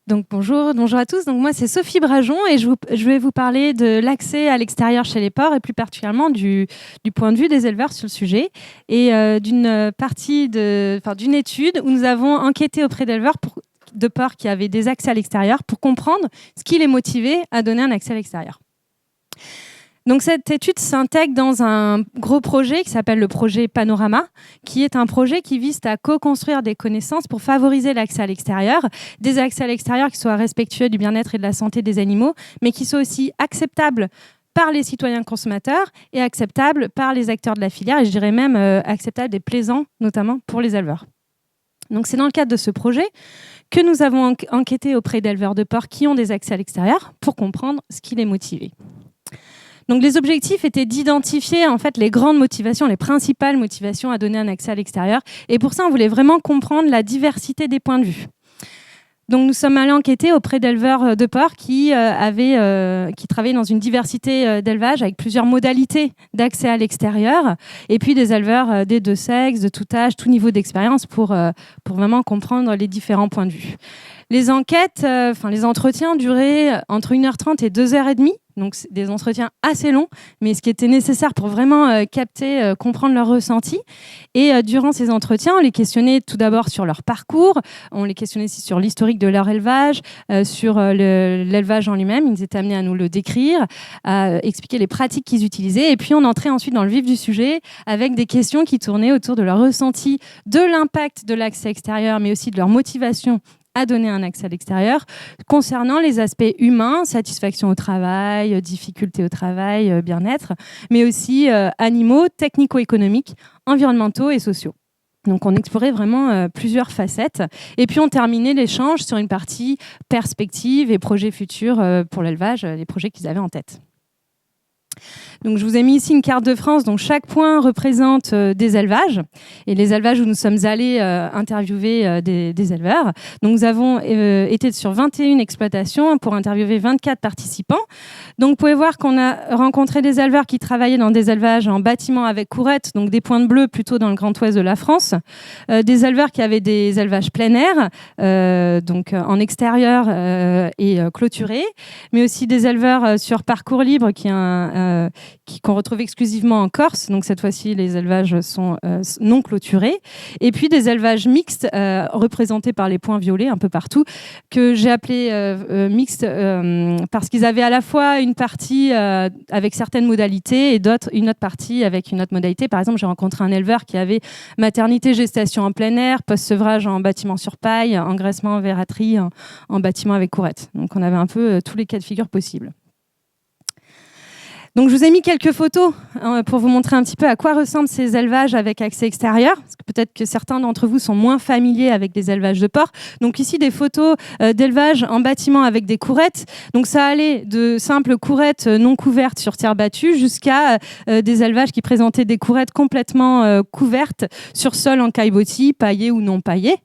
Donc bonjour à tous. Donc moi c'est Sophie Brajon et je vais vous parler de l'accès à l'extérieur chez les porcs et plus particulièrement du point de vue des éleveurs sur le sujet et d'une étude où nous avons enquêté auprès d'éleveurs de porcs qui avaient des accès à l'extérieur pour comprendre ce qui les motivait à donner un accès à l'extérieur. Donc cette étude s'intègre dans un gros projet qui s'appelle le projet Panorama, qui est un projet qui vise à co-construire des connaissances pour favoriser l'accès à l'extérieur, des accès à l'extérieur qui soient respectueux du bien-être et de la santé des animaux, mais qui soient aussi acceptables par les citoyens consommateurs et acceptables par les acteurs de la filière, et je dirais même acceptables des plaisants, notamment pour les éleveurs. Donc c'est dans le cadre de ce projet que nous avons enquêté auprès d'éleveurs de porcs qui ont des accès à l'extérieur pour comprendre ce qui les motivait. Donc les objectifs étaient d'identifier en fait les grandes motivations, les principales motivations à donner un accès à l'extérieur. Et pour ça, on voulait vraiment comprendre la diversité des points de vue. Donc nous sommes allés enquêter auprès d'éleveurs de porcs qui travaillaient dans une diversité d'élevage avec plusieurs modalités d'accès à l'extérieur, et puis des éleveurs des deux sexes, de tout âge, tout niveau d'expérience pour vraiment comprendre les différents points de vue. Les enquêtes, les entretiens duraient entre 1h30 et 2h30. Donc, c'est des entretiens assez longs, mais ce qui était nécessaire pour vraiment capter, comprendre leur ressenti. Et durant ces entretiens, on les questionnait tout d'abord sur leur parcours, on les questionnait aussi sur l'historique de leur élevage, sur l'élevage en lui-même. Ils étaient amenés à nous le décrire, à expliquer les pratiques qu'ils utilisaient. Et puis, on entrait ensuite dans le vif du sujet avec des questions qui tournaient autour de leur ressenti, de l'impact de l'accès extérieur, mais aussi de leur motivation à donner un accès à l'extérieur, concernant les aspects humains, satisfaction au travail, difficultés au travail, bien-être, mais aussi animaux, technico-économiques, environnementaux et sociaux. Donc on explorait vraiment plusieurs facettes. Et puis on terminait l'échange sur une partie perspective et projets futurs pour l'élevage, les projets qu'ils avaient en tête. Donc, je vous ai mis ici une carte de France. Donc, chaque point représente des élevages et les élevages où nous sommes allés interviewer des éleveurs. Donc, nous avons été sur 21 exploitations pour interviewer 24 participants. Donc, vous pouvez voir qu'on a rencontré des éleveurs qui travaillaient dans des élevages en bâtiment avec courettes, donc des pointes bleues plutôt dans le Grand Ouest de la France. Des éleveurs qui avaient des élevages plein air, donc en extérieur et clôturés, mais aussi des éleveurs sur parcours libre qu'on retrouve exclusivement en Corse. Donc cette fois-ci, les élevages sont non clôturés. Et puis des élevages mixtes représentés par les points violets un peu partout, que j'ai appelé mixtes parce qu'ils avaient à la fois une partie avec certaines modalités et une autre partie avec une autre modalité. Par exemple, j'ai rencontré un éleveur qui avait maternité, gestation en plein air, post-sevrage en bâtiment sur paille, engraissement en verraterie en bâtiment avec courette. Donc on avait un peu tous les cas de figure possibles. Donc, je vous ai mis quelques photos pour vous montrer un petit peu à quoi ressemblent ces élevages avec accès extérieur, parce que peut-être que certains d'entre vous sont moins familiers avec des élevages de porcs. Donc ici, des photos d'élevage en bâtiment avec des courettes. Donc ça allait de simples courettes non couvertes sur terre battue jusqu'à des élevages qui présentaient des courettes complètement couvertes sur sol en caillebotis, paillés ou non paillés.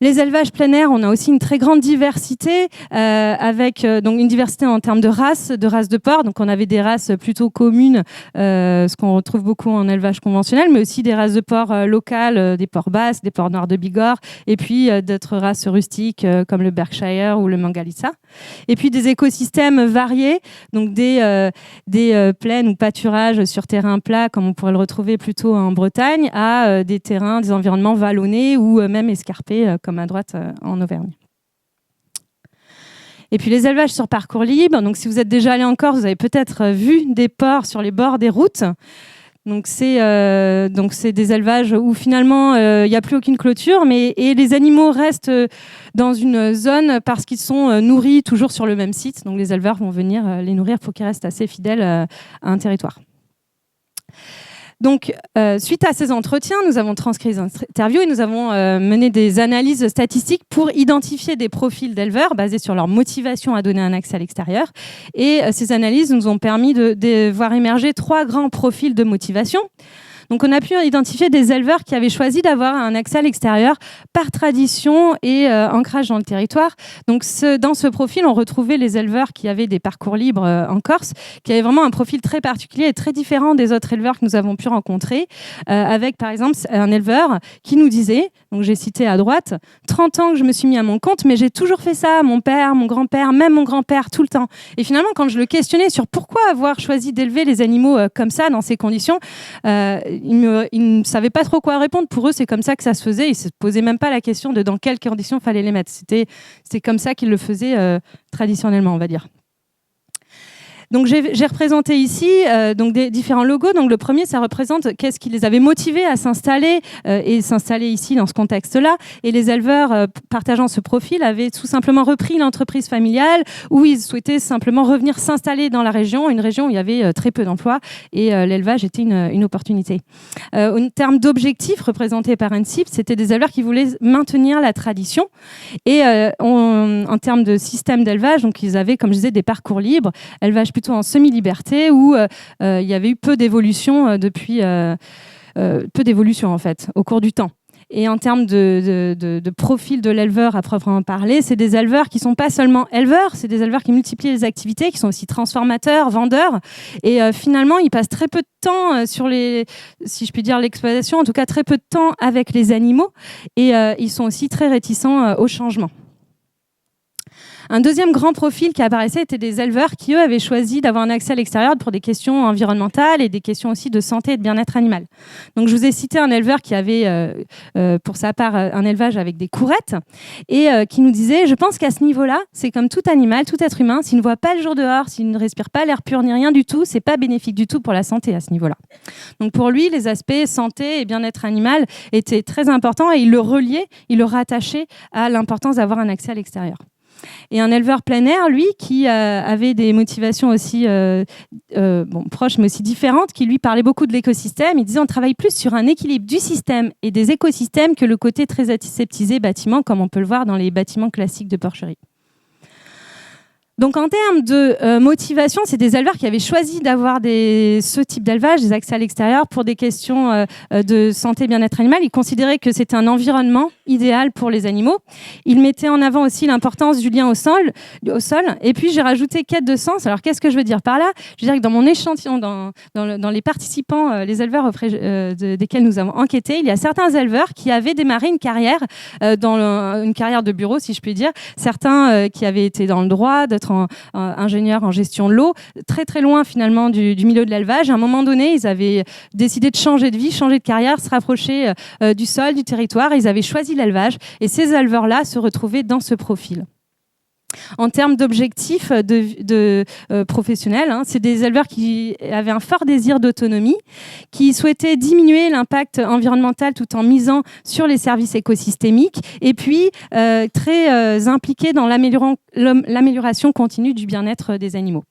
Les élevages plein air, on a aussi une très grande diversité, avec donc une diversité en termes de races de porcs. Donc on avait des races plutôt communes, ce qu'on retrouve beaucoup en élevage conventionnel, mais aussi des races de porcs locales, des porcs basques, des porcs noirs de Bigorre, et puis d'autres races rustiques comme le Berkshire ou le Mangalitsa. Et puis des écosystèmes variés, donc des plaines ou pâturages sur terrain plat, comme on pourrait le retrouver plutôt en Bretagne, à des terrains, des environnements vallonnés ou même escarpés, comme à droite en Auvergne. Et puis les élevages sur parcours libre. Donc si vous êtes déjà allé en Corse, vous avez peut-être vu des porcs sur les bords des routes. Donc c'est des élevages où finalement il n'y a plus aucune clôture, et les animaux restent dans une zone parce qu'ils sont nourris toujours sur le même site. Donc les éleveurs vont venir les nourrir pour qu'ils restent assez fidèles à un territoire. Donc, suite à ces entretiens, nous avons transcrit les interviews et nous avons mené des analyses statistiques pour identifier des profils d'éleveurs basés sur leur motivation à donner un accès à l'extérieur. Et ces analyses nous ont permis de voir émerger 3 grands profils de motivation. Donc on a pu identifier des éleveurs qui avaient choisi d'avoir un accès à l'extérieur par tradition et ancrage dans le territoire. Donc dans ce profil, on retrouvait les éleveurs qui avaient des parcours libres en Corse, qui avaient vraiment un profil très particulier et très différent des autres éleveurs que nous avons pu rencontrer, avec par exemple un éleveur qui nous disait, donc j'ai cité à droite, 30 ans que je me suis mis à mon compte, mais j'ai toujours fait ça, mon père, mon grand-père, même mon grand-père, tout le temps. Et finalement, quand je le questionnais sur pourquoi avoir choisi d'élever les animaux comme ça, dans ces conditions, ils ne savaient pas trop quoi répondre. Pour eux, c'est comme ça que ça se faisait. Ils ne se posaient même pas la question de dans quelles conditions il fallait les mettre. C'était comme ça qu'ils le faisaient traditionnellement, on va dire. Donc j'ai représenté ici donc des différents logos. Donc le premier, ça représente qu'est-ce qui les avait motivés à s'installer et s'installer ici dans ce contexte-là. Et les éleveurs partageant ce profil avaient tout simplement repris l'entreprise familiale où ils souhaitaient simplement revenir s'installer dans la région, une région où il y avait très peu d'emplois et l'élevage était une opportunité. En termes d'objectifs représentés par NCIP, c'était des éleveurs qui voulaient maintenir la tradition et en termes de système d'élevage, donc ils avaient, comme je disais, des parcours libres, élevage plutôt en semi-liberté où il y avait eu peu d'évolution depuis peu d'évolution en fait au cours du temps. Et en termes de profil de l'éleveur à proprement parler, c'est des éleveurs qui sont pas seulement éleveurs, c'est des éleveurs qui multiplient les activités, qui sont aussi transformateurs, vendeurs. Et finalement, ils passent très peu de temps sur si je puis dire, l'exploitation, en tout cas très peu de temps avec les animaux. Et ils sont aussi très réticents au changement. Un deuxième grand profil qui apparaissait était des éleveurs qui, eux, avaient choisi d'avoir un accès à l'extérieur pour des questions environnementales et des questions aussi de santé et de bien-être animal. Donc, je vous ai cité un éleveur qui avait, pour sa part, un élevage avec des courettes et qui nous disait « Je pense qu'à ce niveau-là, c'est comme tout animal, tout être humain, s'il ne voit pas le jour dehors, s'il ne respire pas l'air pur ni rien du tout, c'est pas bénéfique du tout pour la santé à ce niveau-là. » Donc, pour lui, les aspects santé et bien-être animal étaient très importants et il le reliait, il le rattachait à l'importance d'avoir un accès à l'extérieur. Et un éleveur plein air, lui, qui avait des motivations aussi proches, mais aussi différentes, qui lui parlait beaucoup de l'écosystème. Il disait on travaille plus sur un équilibre du système et des écosystèmes que le côté très aseptisé bâtiment, comme on peut le voir dans les bâtiments classiques de porcherie. Donc en termes de motivation, c'est des éleveurs qui avaient choisi d'avoir ce type d'élevage, des accès à l'extérieur pour des questions de santé et bien-être animal. Ils considéraient que c'était un environnement idéal pour les animaux. Ils mettaient en avant aussi l'importance du lien au sol. Et puis j'ai rajouté quête de sens. Alors qu'est-ce que je veux dire par là? Je veux dire que dans mon échantillon, dans les participants, les éleveurs auprès desquels nous avons enquêté, il y a certains éleveurs qui avaient démarré une carrière une carrière de bureau, si je puis dire. Certains qui avaient été dans le droit, d'autres ingénieurs en gestion de l'eau, très très loin finalement du milieu de l'élevage. À un moment donné, ils avaient décidé de changer de vie, changer de carrière, se rapprocher du sol, du territoire. Ils avaient choisi l'élevage et ces éleveurs-là se retrouvaient dans ce profil. En termes d'objectifs professionnels, c'est des éleveurs qui avaient un fort désir d'autonomie, qui souhaitaient diminuer l'impact environnemental tout en misant sur les services écosystémiques et puis très impliqués dans l'amélioration continue du bien-être des animaux.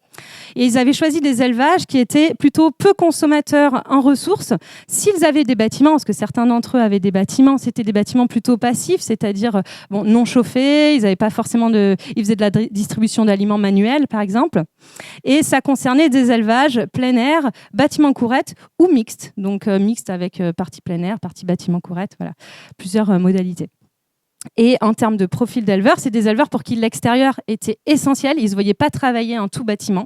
Et ils avaient choisi des élevages qui étaient plutôt peu consommateurs en ressources. S'ils avaient des bâtiments, parce que certains d'entre eux avaient des bâtiments, c'était des bâtiments plutôt passifs, c'est-à-dire non chauffés, ils n'avaient pas forcément ils faisaient de la distribution d'aliments manuels, par exemple. Et ça concernait des élevages plein air, bâtiments courettes ou mixtes. Donc mixtes avec partie plein air, partie bâtiment courette, voilà, plusieurs modalités. Et en termes de profil d'éleveurs, c'est des éleveurs pour qui l'extérieur était essentiel. Ils ne se voyaient pas travailler en tout bâtiment.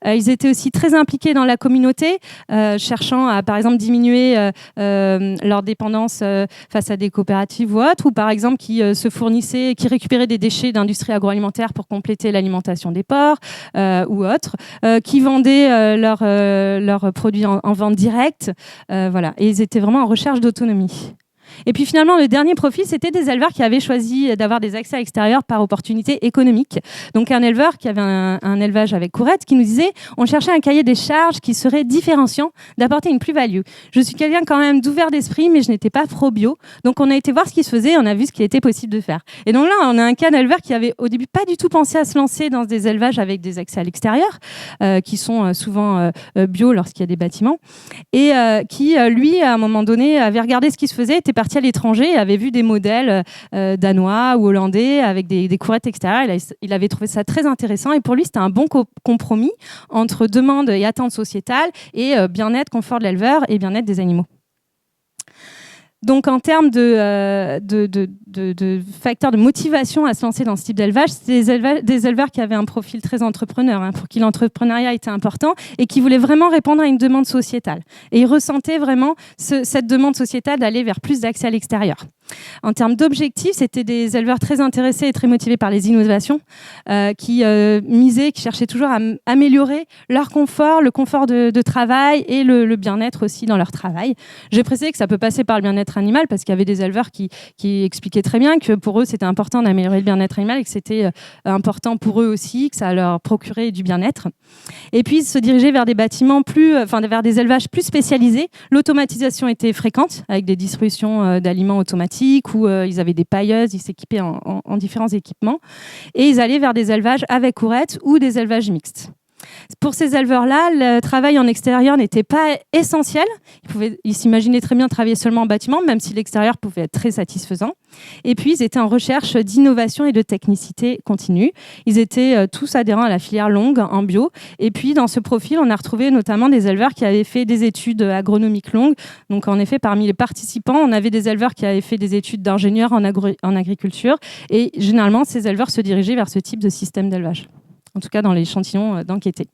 Ils étaient aussi très impliqués dans la communauté, cherchant à, par exemple, diminuer leur dépendance face à des coopératives ou autres, ou par exemple qui se fournissaient, qui récupéraient des déchets d'industrie agroalimentaire pour compléter l'alimentation des porcs ou autres, qui vendaient leurs produits en vente directe. Voilà. Et ils étaient vraiment en recherche d'autonomie. Et puis finalement, le dernier profil, c'était des éleveurs qui avaient choisi d'avoir des accès à l'extérieur par opportunité économique. Donc un éleveur qui avait un élevage avec courettes qui nous disait on cherchait un cahier des charges qui serait différenciant, d'apporter une plus-value. Je suis quelqu'un quand même d'ouvert d'esprit, mais je n'étais pas pro-bio. Donc on a été voir ce qui se faisait, on a vu ce qu'il était possible de faire. Et donc là, on a un cas d'éleveur qui avait au début pas du tout pensé à se lancer dans des élevages avec des accès à l'extérieur, qui sont souvent bio lorsqu'il y a des bâtiments, et qui, lui, à un moment donné, avait regardé ce qui se faisait, était parti à l'étranger et avait vu des modèles danois ou hollandais avec des courettes extérieures. Il avait trouvé ça très intéressant et pour lui, c'était un bon compromis entre demande et attente sociétale et bien-être, confort de l'éleveur et bien-être des animaux. Donc, en termes de facteurs de motivation à se lancer dans ce type d'élevage, c'est des éleveurs qui avaient un profil très entrepreneur, pour qui l'entrepreneuriat était important et qui voulaient vraiment répondre à une demande sociétale. Et ils ressentaient vraiment cette demande sociétale d'aller vers plus d'accès à l'extérieur. En termes d'objectifs, c'était des éleveurs très intéressés et très motivés par les innovations, qui misaient, qui cherchaient toujours à améliorer leur confort, le confort de travail et le bien-être aussi dans leur travail. J'ai précisé que ça peut passer par le bien-être animal parce qu'il y avait des éleveurs qui expliquaient très bien que pour eux, c'était important d'améliorer le bien-être animal et que c'était important pour eux aussi, que ça leur procurait du bien-être. Et puis, se diriger vers des bâtiments vers des élevages plus spécialisés. L'automatisation était fréquente avec des distributions d'aliments automatiques où ils avaient des pailleuses, ils s'équipaient en différents équipements. Et ils allaient vers des élevages avec courettes ou des élevages mixtes. Pour ces éleveurs-là, le travail en extérieur n'était pas essentiel. Ils s'imaginaient très bien travailler seulement en bâtiment, même si l'extérieur pouvait être très satisfaisant. Et puis, ils étaient en recherche d'innovation et de technicité continue. Ils étaient tous adhérents à la filière longue en bio. Et puis, dans ce profil, on a retrouvé notamment des éleveurs qui avaient fait des études agronomiques longues. Donc, en effet, parmi les participants, on avait des éleveurs qui avaient fait des études d'ingénieurs en agriculture. Et généralement, ces éleveurs se dirigeaient vers ce type de système d'élevage. En tout cas dans l'échantillon d'enquêtés.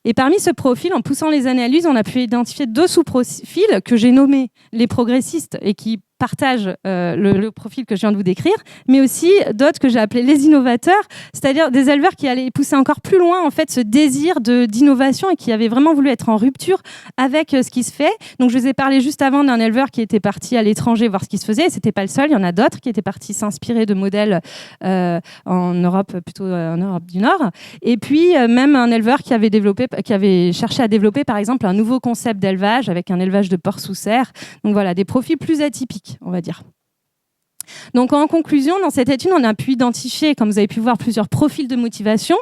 Et parmi ce profil, en poussant les analyses, on a pu identifier 2 sous-profils que j'ai nommés les progressistes et qui partagent le profil que je viens de vous décrire, mais aussi d'autres que j'ai appelés les innovateurs, c'est-à-dire des éleveurs qui allaient pousser encore plus loin en fait ce désir d'innovation et qui avaient vraiment voulu être en rupture avec ce qui se fait. Donc je vous ai parlé juste avant d'un éleveur qui était parti à l'étranger voir ce qui se faisait, et c'était pas le seul, il y en a d'autres qui étaient partis s'inspirer de modèles en Europe, plutôt en Europe du Nord, et puis même un éleveur qui avait cherché à développer par exemple un nouveau concept d'élevage avec un élevage de porcs sous serre. Donc voilà, des profils plus atypiques, on va dire. Donc en conclusion, dans cette étude, on a pu identifier, comme vous avez pu voir, plusieurs profils de motivation,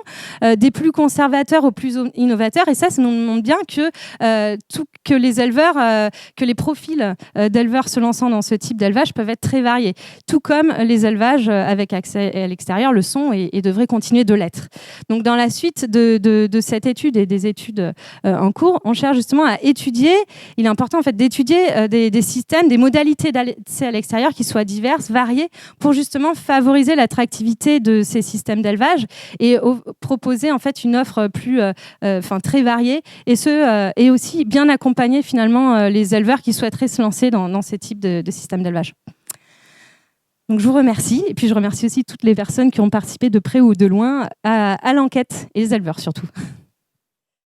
des plus conservateurs aux plus innovateurs, et ça nous montre bien que les éleveurs, que les profils d'éleveurs se lançant dans ce type d'élevage peuvent être très variés, tout comme les élevages avec accès à l'extérieur le sont et devraient continuer de l'être. Donc dans la suite de cette étude et des études en cours, on cherche justement à étudier, il est important en fait d'étudier des systèmes, des modalités d'accès à l'extérieur qui soient diverses, variés pour justement favoriser l'attractivité de ces systèmes d'élevage et proposer en fait une offre plus très variée et aussi bien accompagner finalement les éleveurs qui souhaiteraient se lancer dans ces types de systèmes d'élevage. Donc je vous remercie et puis je remercie aussi toutes les personnes qui ont participé de près ou de loin à l'enquête et les éleveurs surtout.